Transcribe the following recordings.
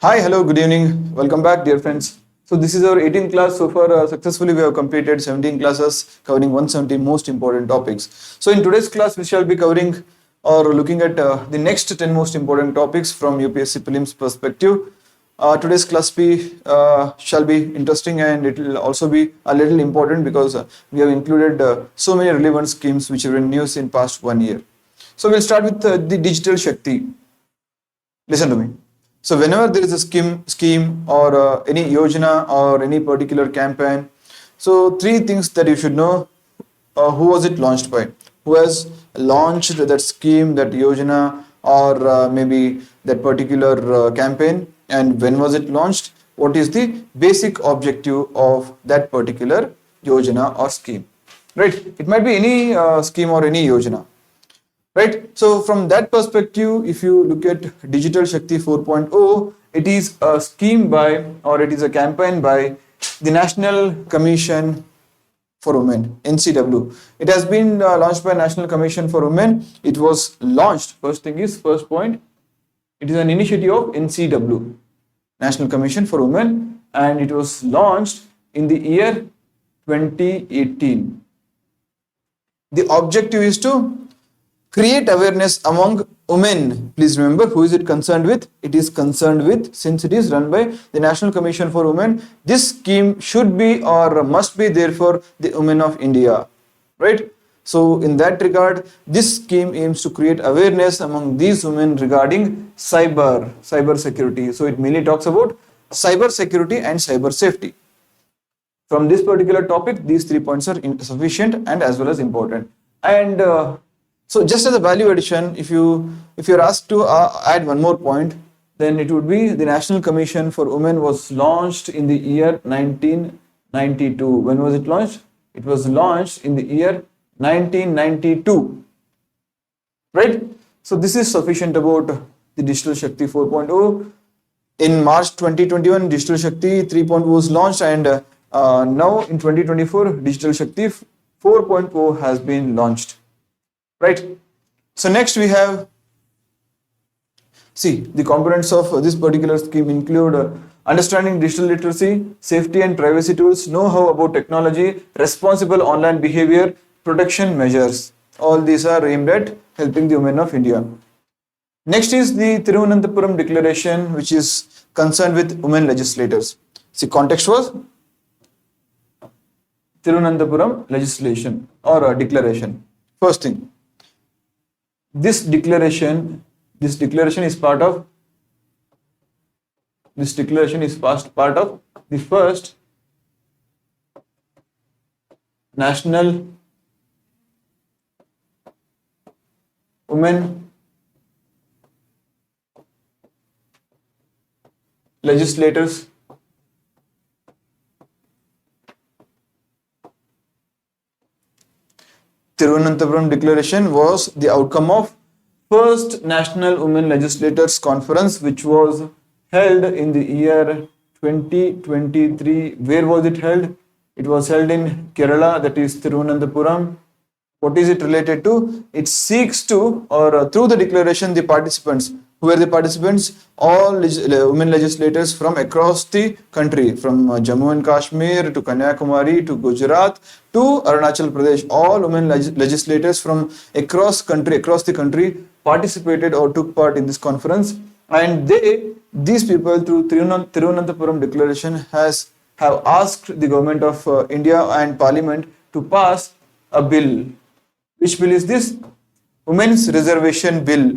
Hi, hello, good evening. Welcome back, dear friends. So this is our 18th class. So far, successfully we have completed 17 classes covering 170 most important topics. So in today's class, we shall be covering or looking at the next 10 most important topics from UPSC Prelims perspective. Today's class shall be interesting, and it will also be a little important because we have included so many relevant schemes which were in news in past 1 year. So we'll start with the digital Shakti. Listen to me. So whenever there is a scheme or any yojana or any particular campaign, so three things that you should know: who was it launched by, who has launched that scheme, that yojana, or maybe that particular campaign, and when was it launched? What is the basic objective of that particular yojana or scheme? Right? It might be any scheme or any yojana. Right. So from that perspective, if you look at Digital Shakti 4.0, it is a scheme by, or it is a campaign by the National Commission for Women, NCW. It has been launched by National Commission for Women. It was launched, first point, it is an initiative of NCW, National Commission for Women, and it was launched in the year 2018. The objective is to create awareness among women. Please remember, who is it concerned with? It is concerned with, since it is run by the National Commission for Women, this scheme should be or must be there for the women of India. Right? So in that regard, this scheme aims to create awareness among these women regarding cyber security. So it mainly talks about cyber security and cyber safety. From this particular topic, these 3 points are sufficient and as well as important. And so just as a value addition, if you're asked to add one more point, then it would be the National Commission for Women was launched in the year 1992. When was it launched? It was launched in the year 1992. Right? So this is sufficient about the Digital Shakti 4.0. In March 2021, Digital Shakti 3.0 was launched, and now in 2024, Digital Shakti 4.0 has been launched. Right. So next we have, the components of this particular scheme include understanding digital literacy, safety and privacy tools, know-how about technology, responsible online behavior, protection measures. All these are aimed at helping the women of India. Next is the Thiruvananthapuram Declaration, which is concerned with women legislators. Context was Thiruvananthapuram legislation or declaration. First thing, this declaration is part of the first National Women Legislators Thiruvananthapuram Declaration was the outcome of first National Women Legislators Conference, which was held in the year 2023. Where was it held? It was held in Kerala, that is Thiruvananthapuram. What is it related to? It seeks to, or through the declaration, the participants, who were the participants? All women legislators from across the country, from Jammu and Kashmir to Kanyakumari to Gujarat to Arunachal Pradesh. All women legislators from across the country participated or took part in this conference, and these people through Thiruvananthapuram Declaration have asked the government of India and Parliament to pass a bill. Which bill is this? Women's Reservation Bill.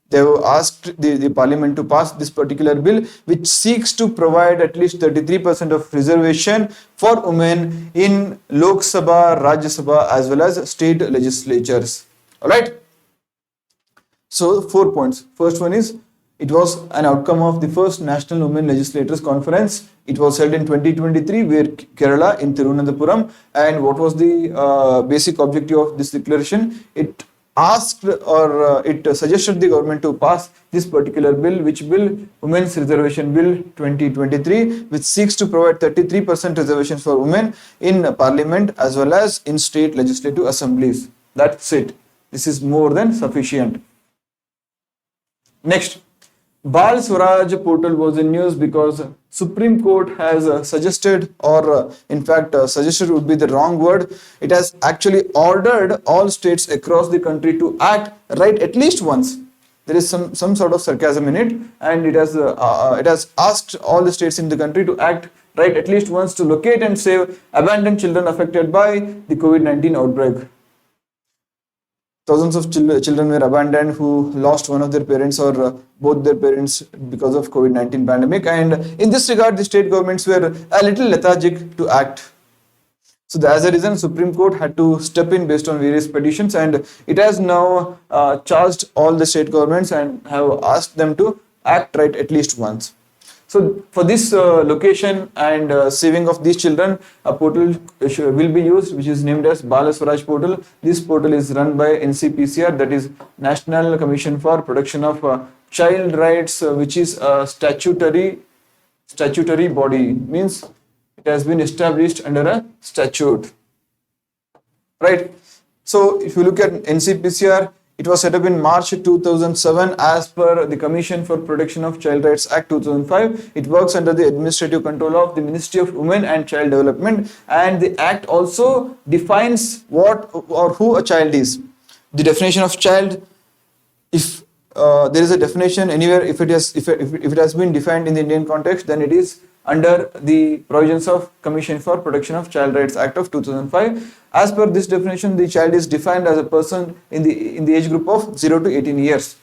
They have asked the Parliament to pass this particular bill, which seeks to provide at least 33% of reservation for women in Lok Sabha, Rajya Sabha as well as state legislatures. Alright. So 4 points. First one is, it was an outcome of the first National Women Legislators Conference. It was held in 2023, where Kerala in Thiruvananthapuram. And what was the basic objective of this declaration? It asked or it suggested the government to pass this particular bill. Which bill? Women's Reservation Bill 2023, which seeks to provide 33% reservations for women in Parliament as well as in state legislative assemblies. That's it. This is more than sufficient. Next, Baal Swaraj portal was in news because Supreme Court has suggested, or in fact, suggested would be the wrong word. It has actually ordered all states across the country to act right at least once. There is some sort of sarcasm in it, and it has asked all the states in the country to act right at least once to locate and save abandoned children affected by the COVID-19 outbreak. Thousands of children were abandoned who lost one of their parents or both their parents because of COVID-19 pandemic. And in this regard, the state governments were a little lethargic to act. So as a reason, Supreme Court had to step in based on various petitions, and it has now charged all the state governments and have asked them to act right at least once. So for this location and saving of these children, a portal will be used, which is named as Baal Swaraj portal. This portal is run by NCPCR, that is National Commission for Protection of Child Rights, which is a statutory body. Means it has been established under a statute, right? So if you look at NCPCR, it was set up in March 2007 as per the Commission for Protection of Child Rights Act 2005. It works under the administrative control of the Ministry of Women and Child Development, and the act also defines what or who a child is. The definition of child, if there is a definition anywhere, if it has been defined in the Indian context, then it is under the provisions of Commission for Protection of Child Rights Act of 2005. As per this definition, the child is defined as a person in the age group of 0 to 18 years.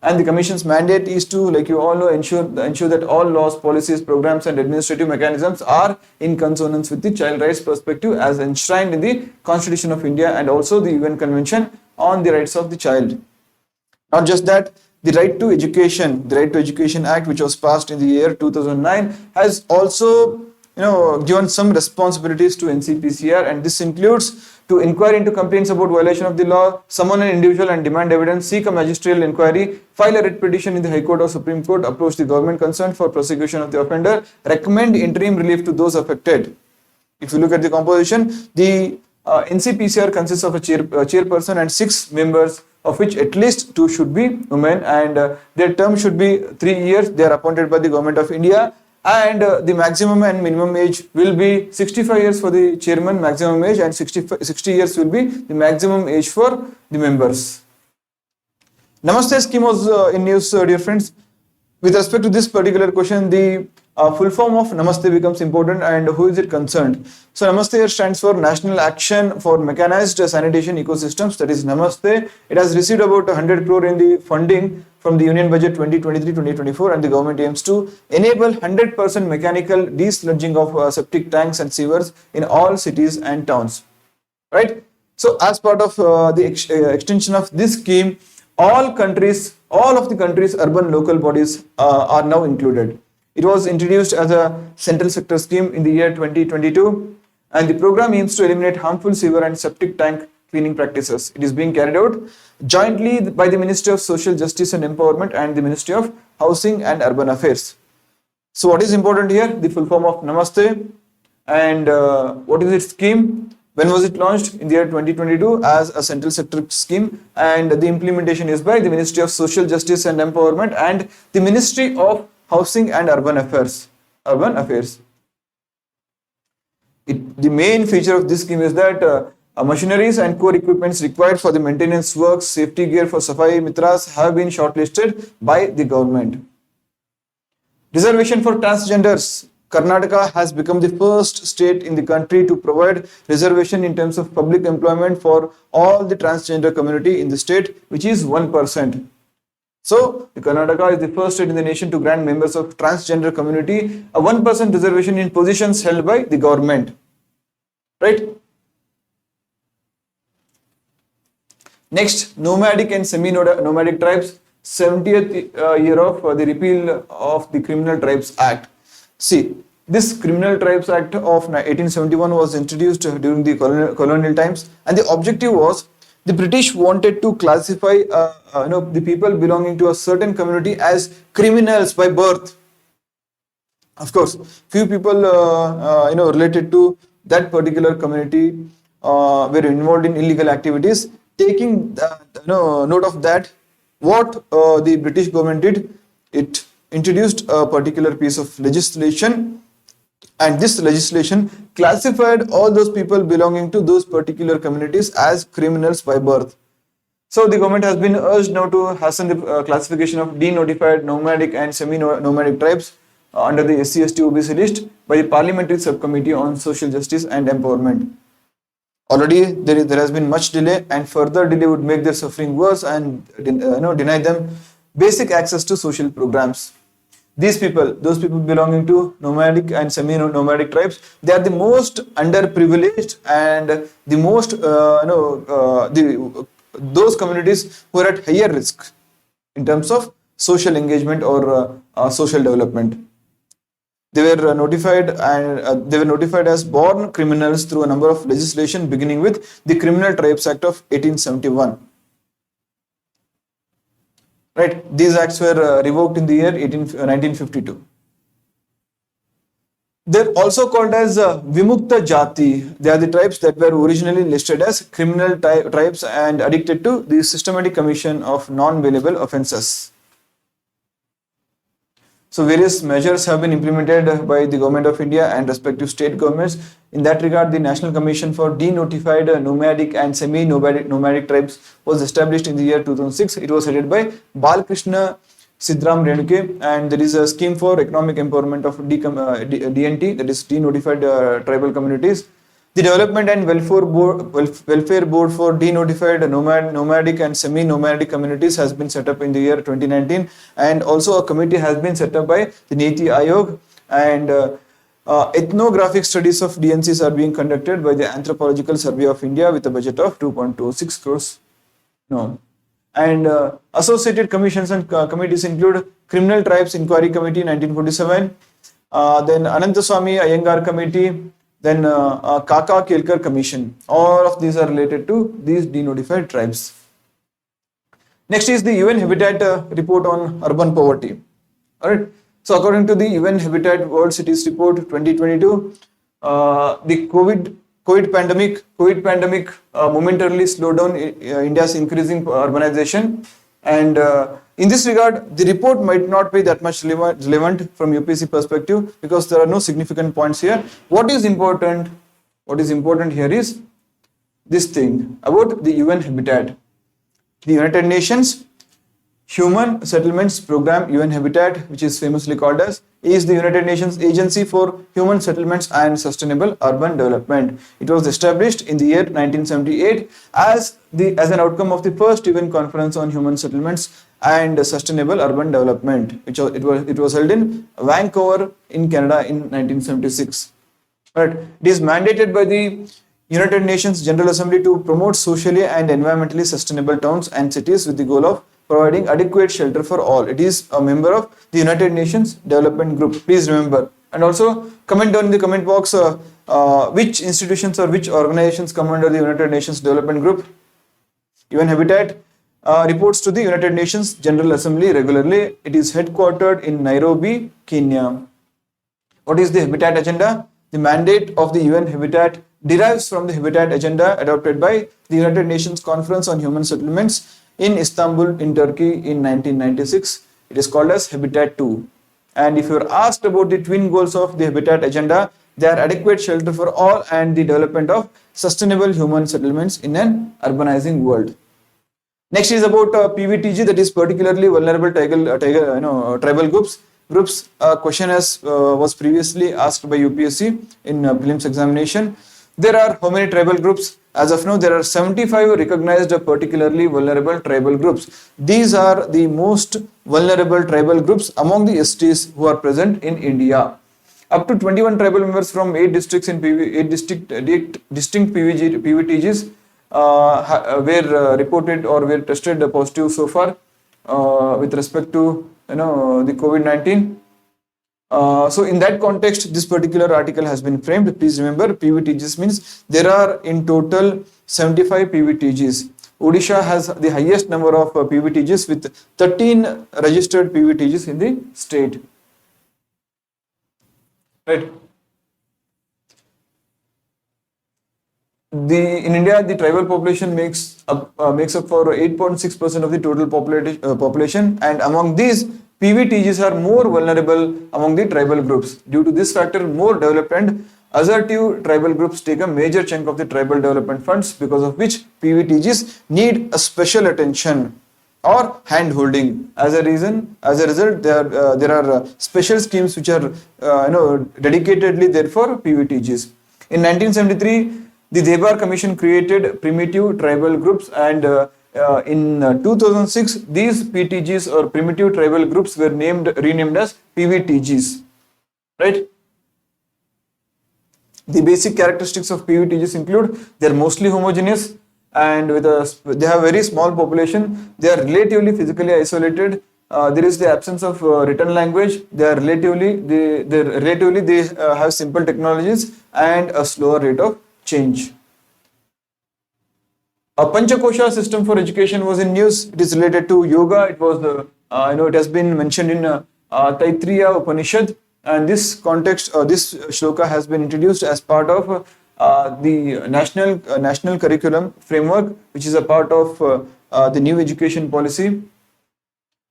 And the Commission's mandate is to, like you all know, ensure that all laws, policies, programs and administrative mechanisms are in consonance with the child rights perspective as enshrined in the Constitution of India and also the UN Convention on the Rights of the Child. Not just that, the Right to Education Act, which was passed in the year 2009, has also given some responsibilities to NCPCR, and this includes to inquire into complaints about violation of the law, summon an individual and demand evidence, seek a magisterial inquiry, file a writ petition in the High Court or Supreme Court, approach the government concerned for prosecution of the offender, recommend interim relief to those affected. If you look at the composition, the NCPCR consists of a chairperson and 6 members, of which at least 2 should be women, and their term should be 3 years. They are appointed by the Government of India, and the maximum and minimum age will be 65 years for the chairman maximum age, and 60 years will be the maximum age for the members. Namaste scheme was in news, dear friends. With respect to this particular question, the full form of Namaste becomes important, and who is it concerned? So Namaste here stands for National Action for Mechanized Sanitation Ecosystems, that is Namaste. It has received about 100 crore in the funding from the Union Budget 2023-2024, and the government aims to enable 100% mechanical desludging of septic tanks and sewers in all cities and towns. Right? So as part of the extension of this scheme, all of the country's urban local bodies are now included. It was introduced as a central sector scheme in the year 2022, and the program aims to eliminate harmful sewer and septic tank cleaning practices. It is being carried out jointly by the Ministry of Social Justice and Empowerment and the Ministry of Housing and Urban Affairs. So what is important here? The full form of Namaste, and what is its scheme? When was it launched? In the year 2022 as a central sector scheme, and the implementation is by the Ministry of Social Justice and Empowerment and the Ministry of Housing and Urban Affairs. The main feature of this scheme is that machineries and core equipments required for the maintenance works, safety gear for Safai Mitras have been shortlisted by the government. Reservation for transgenders. Karnataka has become the first state in the country to provide reservation in terms of public employment for all the transgender community in the state, which is 1%. So, Karnataka is the first state in the nation to grant members of transgender community a 1% reservation in positions held by the government. Right? Next, Nomadic and Semi-Nomadic Tribes, 70th year of the repeal of the Criminal Tribes Act. See, this Criminal Tribes Act of 1871 was introduced during the colonial times, and the objective was the British wanted to classify the people belonging to a certain community as criminals by birth. Of course, few people related to that particular community were involved in illegal activities. Taking note of that, what the British government did, it introduced a particular piece of legislation, and this legislation classified all those people belonging to those particular communities as criminals by birth. So the government has been urged now to hasten the classification of denotified nomadic and semi-nomadic tribes under the SC/ST OBC list by the Parliamentary Subcommittee on Social Justice and Empowerment. Already there has been much delay, and further delay would make their suffering worse and deny them basic access to social programs. These people, those people belonging to nomadic and semi-nomadic tribes, they are the most underprivileged and the most those communities who are at higher risk in terms of social engagement or social development. They were notified, and they were notified as born criminals through a number of legislation, beginning with the Criminal Tribes Act of 1871. Right, these acts were revoked in the year 1952. They're also called as Vimukta Jati. They are the tribes that were originally listed as criminal tribes and addicted to the systematic commission of non-bailable offences. So various measures have been implemented by the Government of India and respective state governments. In that regard, the National Commission for Denotified Nomadic and Semi-Nomadic Tribes was established in the year 2006. It was headed by Balkrishna Sidram Renuke, and there is a scheme for economic empowerment of DNT, that is denotified tribal communities. The Development and Welfare Board for Denotified Nomadic and Semi-Nomadic Communities has been set up in the year 2019, and also a committee has been set up by the Niti Aayog, and ethnographic studies of DNCs are being conducted by the Anthropological Survey of India with a budget of 2.26 crores. And associated commissions and committees include Criminal Tribes Inquiry Committee 1947, then Ananthaswamy Iyengar Committee, then Kaka Kelkar Commission. All of these are related to these denotified tribes. Next is the UN Habitat report on urban poverty. Alright. So according to the UN Habitat World Cities Report 2022, the COVID pandemic momentarily slowed down India's increasing urbanization, and in this regard, the report might not be that much relevant from UPSC perspective because there are no significant points here. What is important here is this thing about the UN Habitat. The United Nations Human Settlements Program, UN Habitat, which is famously called as, is the United Nations Agency for Human Settlements and Sustainable Urban Development. It was established in the year 1978 as an outcome of the first UN Conference on Human Settlements and Sustainable Urban Development, which it was held in Vancouver in Canada in 1976. Right. It is mandated by the United Nations General Assembly to promote socially and environmentally sustainable towns and cities with the goal of providing adequate shelter for all. It is a member of the United Nations Development Group. Please remember. And also comment down in the comment box which institutions or which organizations come under the United Nations Development Group. UN Habitat reports to the United Nations General Assembly regularly. It is headquartered in Nairobi, Kenya. What is the Habitat Agenda? The mandate of the UN Habitat derives from the Habitat Agenda adopted by the United Nations Conference on Human Settlements in Istanbul in Turkey in 1996. It is called as Habitat 2. And if you are asked about the twin goals of the Habitat Agenda, they are adequate shelter for all and the development of sustainable human settlements in an urbanizing world. Next is about PVTG, that is particularly vulnerable tribal groups. Question was previously asked by UPSC in prelims examination. There are how many tribal groups? As of now, there are 75 recognized particularly vulnerable tribal groups. These are the most vulnerable tribal groups among the STs who are present in India. Up to 21 tribal members from 8 districts in distinct PVTGs were reported or were tested positive so far with respect to the COVID-19. So in that context, this particular article has been framed. Please remember, PVTGs means there are in total 75 PVTGs. Odisha has the highest number of PVTGs with 13 registered PVTGs in the state. Right. In India, the tribal population makes up for 8.6% of the total population, and among these, PVTGs are more vulnerable among the tribal groups. Due to this factor, more developed and assertive tribal groups take a major chunk of the tribal development funds, because of which PVTGs need a special attention or hand holding. As a result, there are special schemes which are dedicatedly there for PVTGs. In 1973, the Debar Commission created primitive tribal groups, and in 2006, these PTGs or primitive tribal groups were renamed as PVTGs. Right? The basic characteristics of PVTGs include they are mostly homogeneous, and they have very small population. They are relatively physically isolated. There is the absence of written language. They have simple technologies and a slower rate of change. A Panchakosha system for education was in news. It is related to yoga. It was it has been mentioned in Taittiriya Upanishad, and this shloka has been introduced as part of the national curriculum framework, which is a part of the new education policy.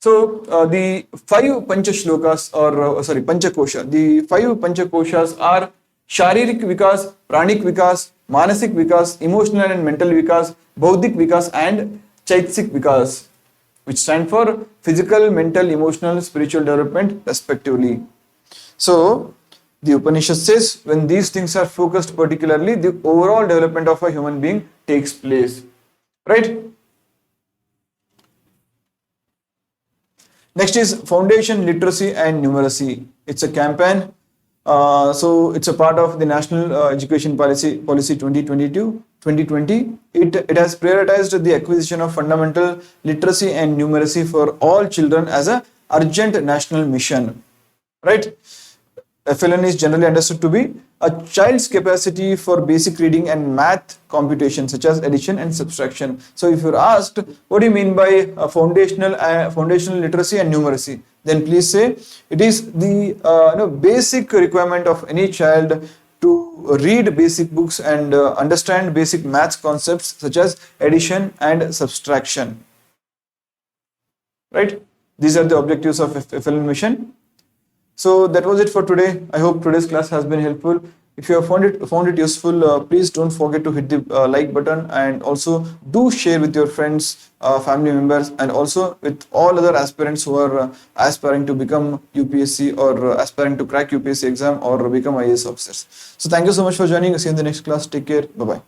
So the 5 Panchakosha. The 5 Panchakoshas are Sharirik Vikas, Pranik Vikas, Manasik Vikas, Emotional and Mental Vikas, Bauddhik Vikas, and Chaitsik Vikas, which stand for physical, mental, emotional, spiritual development respectively. So the Upanishad says when these things are focused particularly, the overall development of a human being takes place. Right? Next is Foundation Literacy and Numeracy. It's a campaign. So it's a part of the National Education Policy 2020. It has prioritized the acquisition of fundamental literacy and numeracy for all children as a urgent national mission. Right? FLN is generally understood to be a child's capacity for basic reading and math computation, such as addition and subtraction. So if you're asked, what do you mean by foundational literacy and numeracy? Then please say it is the basic requirement of any child to read basic books and understand basic maths concepts such as addition and subtraction. Right? These are the objectives of FLN mission. So that was it for today. I hope today's class has been helpful. If you have found it useful, please don't forget to hit the like button, and also do share with your friends, family members, and also with all other aspirants who are aspiring to become UPSC or aspiring to crack UPSC exam or become IAS officers. So thank you so much for joining us in the next class. Take care. Bye-bye.